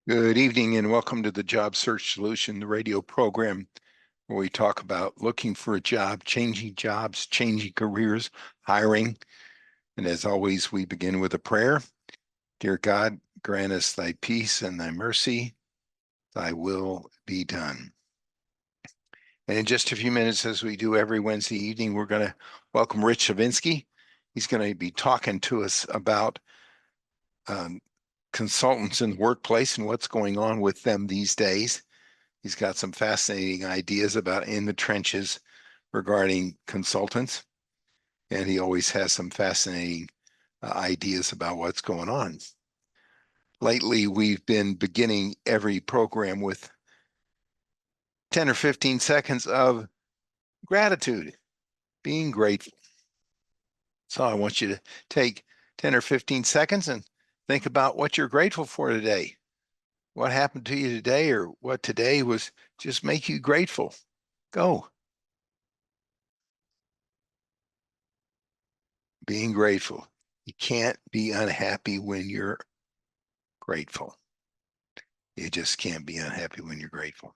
Good evening and welcome to the Job Search Solution, the radio program where we talk about looking for a job, changing jobs, changing careers, hiring. And as always, we begin with a prayer. Dear God, grant us thy peace and thy mercy, thy will be done. And in just a few minutes, as we do every Wednesday evening, we're going to welcome Rich Chavinsky. He's going to be talking to us about consultants in the workplace and what's going on with them these days. He's got some fascinating ideas about in the trenches regarding consultants, and he always has some fascinating ideas about what's going on. Lately, we've been beginning every program with 10 or 15 seconds of gratitude, being grateful. So I want you to take 10 or 15 seconds and think about what you're grateful for today. What happened to you today, or what today was just make you grateful. Go. Being grateful. You can't be unhappy when you're grateful. You just can't be unhappy when you're grateful.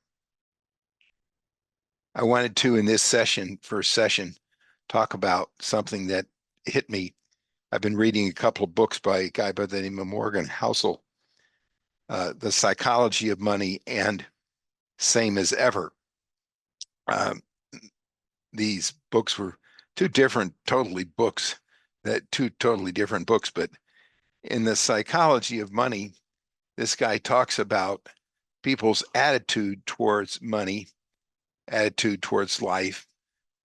I wanted to, in this session, first session, talk about something that hit me. I've been reading a couple of books by a guy by the name of Morgan Housel, The Psychology of Money and Same as Ever. These books were two totally different books, but in The Psychology of Money, this guy talks about people's attitude towards money, attitude towards life,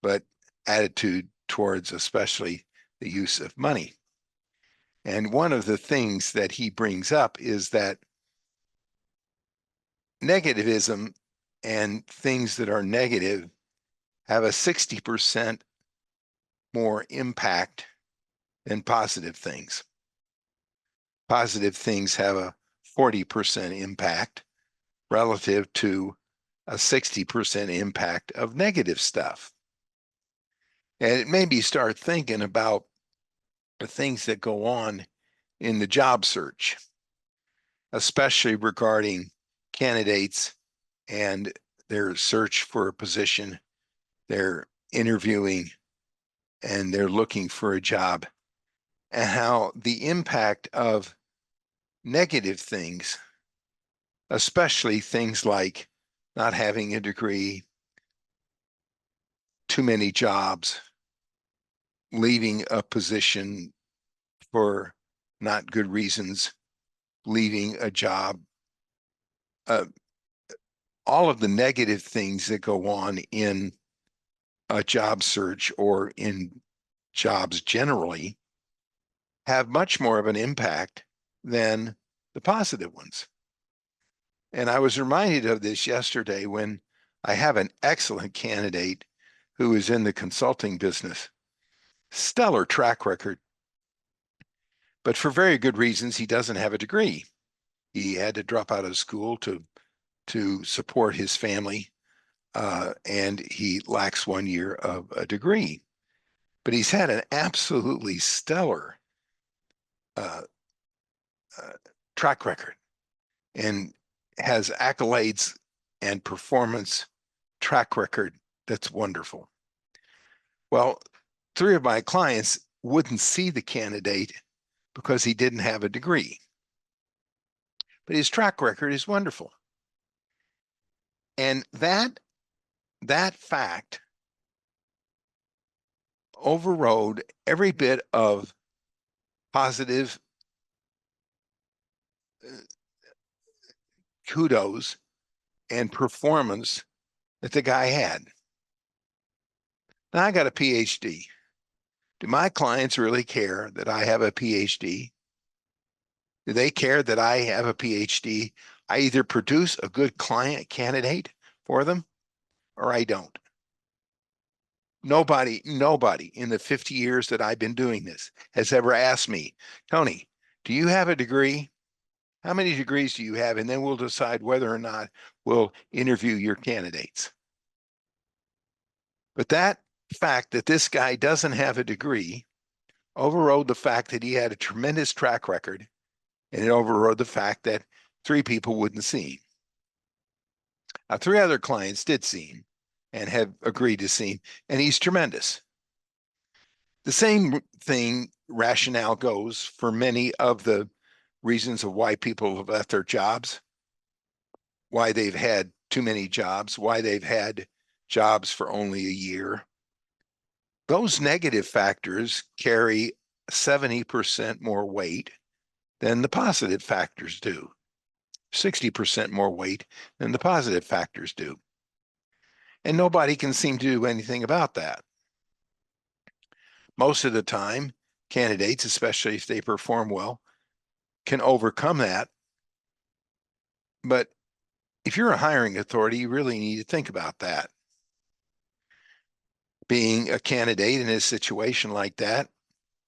but attitude towards especially the use of money. And one of the things that he brings up is that negativism and things that are negative have a 60% more impact than positive things. Positive things have a 40% impact relative to a 60% impact of negative stuff. And it made me start thinking about the things that go on in the job search, especially regarding candidates and their search for a position. They're interviewing and they're looking for a job, and how the impact of negative things, especially things like not having a degree, too many jobs, leaving a position for not good reasons, leaving a job, all of the negative things that go on in a job search or in jobs generally have much more of an impact than the positive ones. And I was reminded of this yesterday when I have an excellent candidate who is in the consulting business, stellar track record, but for very good reasons, he doesn't have a degree. He had to drop out of school to support his family, and he lacks 1 year of a degree. But he's had an absolutely stellar track record and has accolades and performance track record that's wonderful. Well, 3 of my clients wouldn't see the candidate because he didn't have a degree, but his track record is wonderful. And that fact overrode every bit of positive kudos and performance that the guy had. Now I got a PhD. Do my clients really care that I have a PhD? Do they care that I have a PhD? I either produce a good client candidate for them or I don't. Nobody in the 50 years that I've been doing this has ever asked me, Tony, do you have a degree? How many degrees do you have? And then we'll decide whether or not we'll interview your candidates. But that fact that this guy doesn't have a degree overrode the fact that he had a tremendous track record, and it overrode the fact that 3 people wouldn't see him. 3 other clients did see him and have agreed to see him, and he's tremendous. The same thing rationale goes for many of the reasons of why people have left their jobs, why they've had too many jobs, why they've had jobs for only a year. Those negative factors carry 70% more weight than the positive factors do, 60% more weight than the positive factors do. And nobody can seem to do anything about that. Most of the time, candidates, especially if they perform well, can overcome that. But if you're a hiring authority, you really need to think about that. Being a candidate in a situation like that,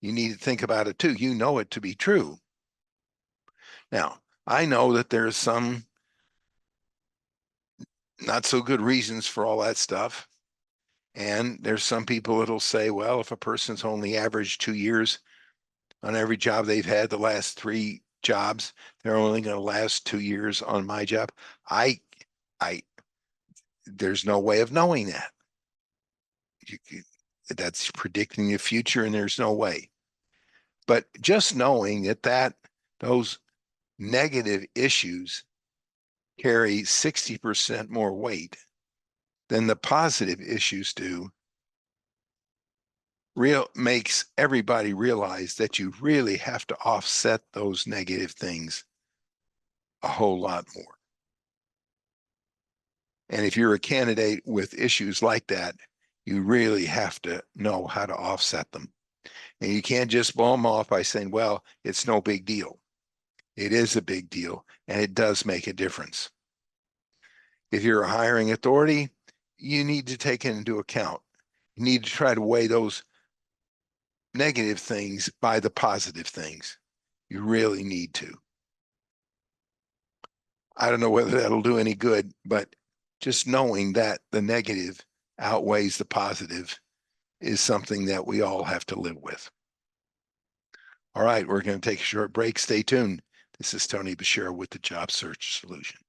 you need to think about it too. You know it to be true. Now, I know that there's some not so good reasons for all that stuff. And there's some people that'll say, well, if a person's only averaged 2 years on every job they've had, the last 3 jobs, they're only going to last 2 years on my job. There's no way of knowing that. That's predicting the future, and there's no way. But just knowing that those negative issues carry 60% more weight than the positive issues do makes everybody realize that you really have to offset those negative things a whole lot more. And if you're a candidate with issues like that, you really have to know how to offset them. And you can't just blow them off by saying, well, it's no big deal. It is a big deal, and it does make a difference. If you're a hiring authority, you need to take it into account. You need to try to weigh those negative things by the positive things. You really need to. I don't know whether that'll do any good, but just knowing that the negative outweighs the positive is something that we all have to live with. All right, we're going to take a short break. Stay tuned. This is Tony Bashir with the Job Search Solution.